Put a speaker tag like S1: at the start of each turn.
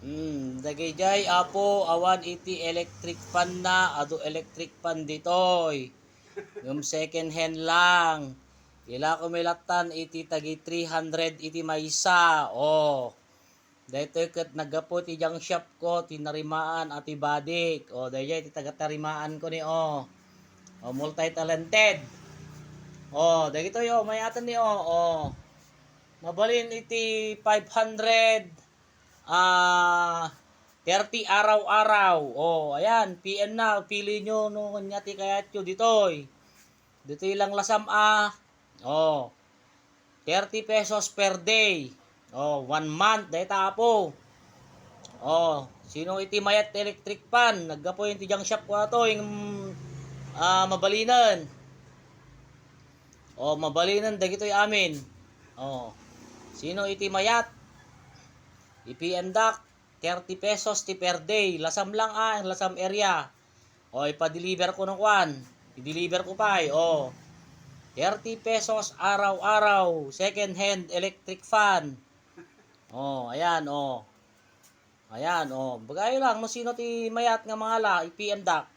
S1: Dagay apo awan iti electric fan na ado electric fan ditoy. Yung second hand lang. Ila kumilatan iti tagi 300 iti maysa. Oh. Dito ket nagapo ti jang shop ko tinarimaan ati badik. Oh, dayay ti tagatarimaan ko ni oh. Oh, multi-talented. Oh, dagito yo mayatan ni oh. Oh. Mabalin iti 500 30 araw-araw. Oh, ayan, PN na, pili nyo no kanya ti kayat yo ditoy. Ditoy lang lasam Oh, 30 pesos per day. Oh, 1 month day tapo. Oh, sino iti mayat electric pan? Naggapo yung tijang shop ko ato yung mabalinan. Oh, mabalinan dagitoy amin. Oh, sino iti mayat? IPNDAC 30 pesos ti per day. Lasam lang lasam area. O ipa-deliver ko ng kwan. I-deliver ko pa O 30 pesos araw-araw. Second hand electric fan. O ayan o. Ayan o. Bagay lang no sino ti mayat nga mga la IPNDAC.